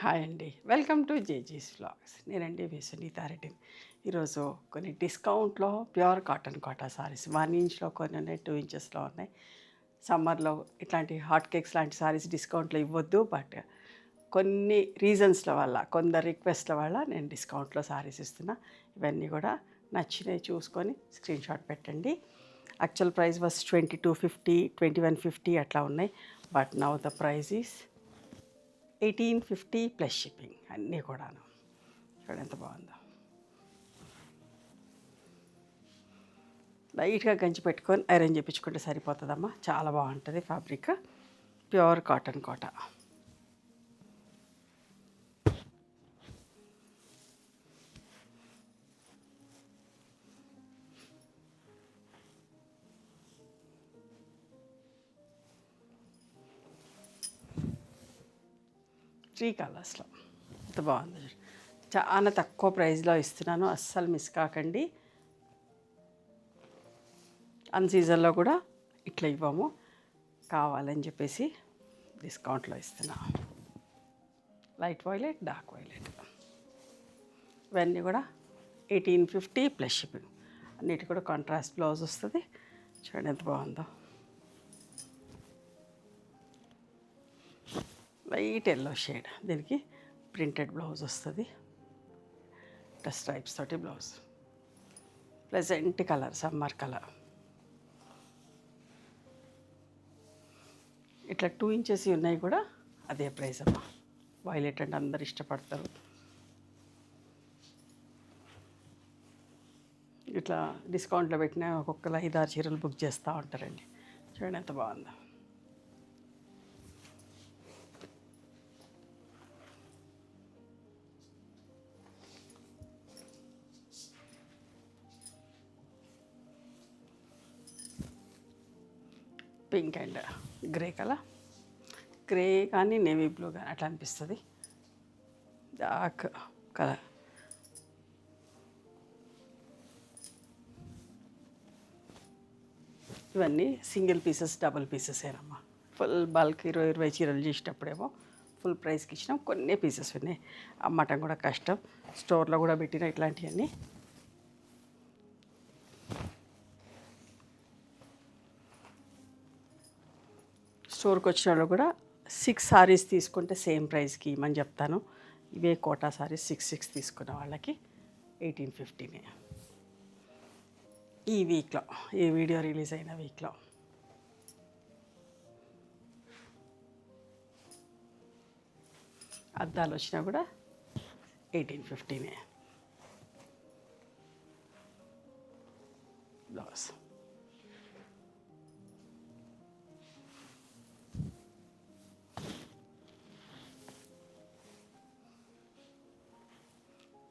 Hi అండి, welcome to జేజీస్ vlogs. నేనండి మీ సునీతారెడ్డిని. ఈరోజు కొన్ని డిస్కౌంట్లో ప్యూర్ కాటన్ కోటా సారీస్ 1 ఇంచ్లో కొన్ని ఉన్నాయి, 2 ఇంచెస్లో ఉన్నాయి. సమ్మర్లో ఇట్లాంటి హాట్ కేక్స్ లాంటి సారీస్ డిస్కౌంట్లో ఇవ్వద్దు, బట్ కొన్ని రీజన్స్ల వల్ల, కొందరు రిక్వెస్ట్ల వల్ల నేను డిస్కౌంట్లో సారీస్ ఇస్తున్నా. ఇవన్నీ కూడా నచ్చినవి చూసుకొని స్క్రీన్ షాట్ పెట్టండి. యాక్చువల్ ప్రైస్ వాస్ 2250, 2150 అట్లా ఉన్నాయి, but now the price is 1850 plus shipping. అన్నీ కూడాను చూడండి ఎంత బాగుందో. లైట్గా గంజి పెట్టుకొని ఐరన్ చేయించుకుంటే సరిపోతుందమ్మా, చాలా బాగుంటుంది. ఫ్యాబ్రిక్ ప్యూర్ కాటన్ కోట. త్రీ కలర్స్లో ఎంత బాగుంది. చాలా తక్కువ ప్రైస్లో ఇస్తున్నాను, అస్సలు మిస్ కాకండి. అన్ సీజన్లో కూడా ఇట్లా ఇవ్వము, కావాలని చెప్పేసి డిస్కౌంట్లో ఇస్తున్నా. లైట్ వైలెట్, డార్క్ వైలెట్, ఇవన్నీ కూడా 1850 ప్లస్ షిప్పింగ్. అన్నిటి కూడా కాంట్రాస్ట్ బ్లౌజ్ వస్తుంది. చూడండి ఎంత బాగుందో. లైట్ ఎల్లో షేడ్, దీనికి ప్రింటెడ్ బ్లౌజ్ వస్తుంది. స్ట్రైప్స్ తోటి blouse, pleasant colour, summer colour. ఇట్లా 2 ఇంచెస్ ఉన్నాయి కూడా అదే ప్రైస్ అమ్మా. వైలెట్ అంటే అందరు ఇష్టపడతారు. ఇట్లా డిస్కౌంట్లో పెట్టిన ఒక్కొక్కరు 5-6 చీరలు బుక్ చేస్తూ ఉంటారండి. చూడండి ఎంత బాగుందో. Pink and grey colour, grey కానీ నేవీ బ్లూ కానీ అట్లా అనిపిస్తుంది. డార్క్ కలర్, ఇవన్నీ సింగిల్ పీసెస్, డబుల్ పీసెస్ ఏనమ్మా. ఫుల్ బల్క్ 20 చీరలు చేసేటప్పుడేమో ఫుల్ ప్రైస్కి ఇచ్చినాం. కొన్ని పీసెస్ ఉన్నాయి, అమ్మటం కూడా కష్టం. స్టోర్లో కూడా పెట్టిన ఇట్లాంటివన్నీ. స్టోర్కి వచ్చిన వాళ్ళు కూడా 6 సారీస్ తీసుకుంటే సేమ్ ప్రైస్కి ఇవ్వమని చెప్తాను. ఇవే కోటా సారీస్ 6 తీసుకున్న వాళ్ళకి 1850నే. ఈ వీక్లో, ఈ వీడియో రిలీజ్ అయిన వీక్లో. అద్దాలు వచ్చినా కూడా 1850నే. బ్లౌజ్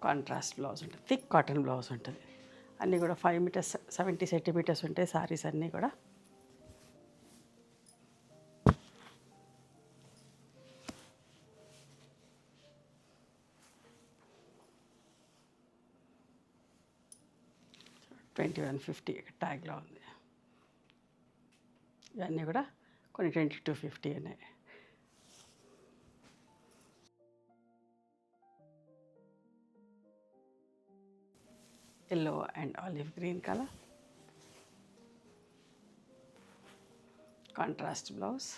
కాంట్రాస్ట్ బ్లౌజ్ ఉంటుంది, థిక్ కాటన్ బ్లౌజ్ ఉంటుంది. అన్నీ కూడా 5 మీటర్స్ 70 సెంటీమీటర్స్ ఉంటాయి సారీస్ అన్నీ కూడా. $2150 ట్యాగ్లో ఉంది. ఇవన్నీ కూడా కొన్ని 2250 ఉన్నాయి. Yellow and olive green colour, contrast blouse.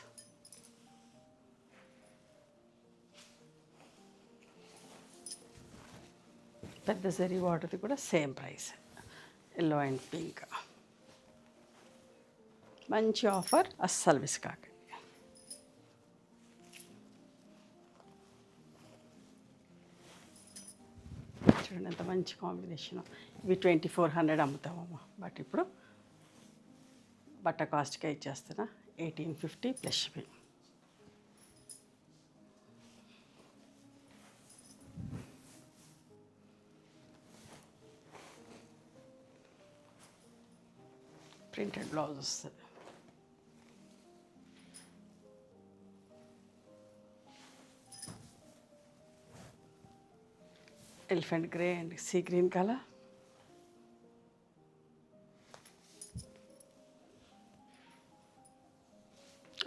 పెద్ద జరీ వాటర్ది కూడా same price, yellow and pink. మంచి ఆఫర్, అస్సలు మిస్ కాకండి. చూడండి ఎంత మంచి కాంబినేషన్. ఇవి 2400 అమ్ముతామమ్మా, బట్ ఇప్పుడు బట్ట కాస్ట్గా ఇచ్చేస్తున్నా 1850 ప్లస్ షిప్పింగ్. ప్రింటెడ్ బ్లౌజ్ వస్తుంది. Elephant grey and sea green colour,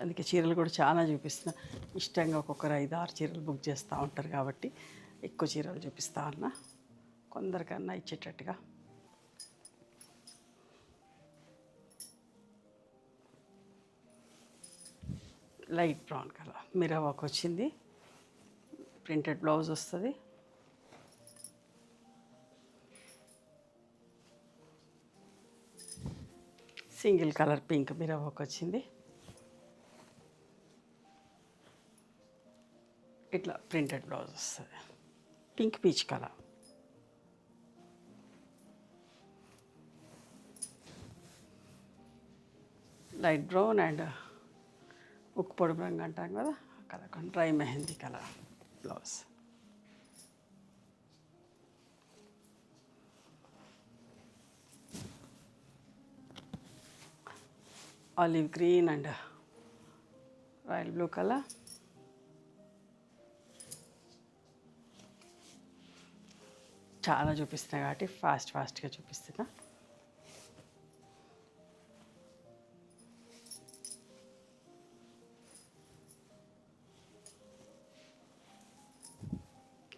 అందుకే ఇంకా చీరలు కూడా చాలా చూపిస్తున్నా. ఇష్టంగా ఒక్కొక్కరు 5-6 చీరలు బుక్ చేస్తూ ఉంటారు కాబట్టి ఎక్కువ చీరలు చూపిస్తా ఉన్నా, కొందరికన్నా ఇచ్చేటట్టుగా. Light brown colour mirror work వచ్చింది, ప్రింటెడ్ బ్లౌజ్ వస్తుంది. Single colour pink mirror work వచ్చింది. ఇట్లా ప్రింటెడ్ బ్లౌజ్ వస్తుంది, pink peach colour. Light brown and ఉక్కు పొడుపు రంగు అంటాం కదా, colour dry mehndi colour blouse. Olive green and royal blue colour. చాలా చూపిస్తున్నా కాబట్టి ఫాస్ట్గా చూపిస్తున్నా.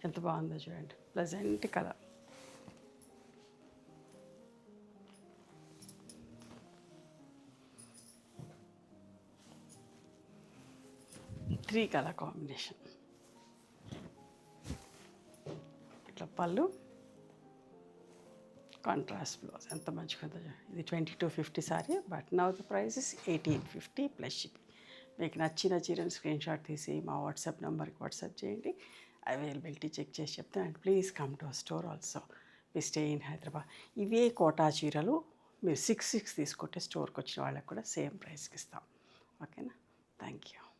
ఎంత బాగుందో చూడండి, pleasant colour. Three colour combination. ఇట్లా పళ్ళు, కాంట్రాస్ట్ బ్లౌజ్. ఎంత మంచిగా ఉందో చూడండి. ఇది 2250 sorry, but now the price is 1850 plus shipping. మీకు నచ్చిన చీరను స్క్రీన్ షాట్ తీసి మా వాట్సాప్ నెంబర్కి వాట్సాప్ చేయండి. అవైలబిలిటీ చెక్ చేసి చెప్తాను. And please come to our store also. We stay in Hyderabad. ఇవే కోటా చీరలు మీరు 6 తీసుకుంటే స్టోర్కి వచ్చిన వాళ్ళకి కూడా సేమ్ ప్రైస్కి ఇస్తాం. ఓకేనా? Thank you.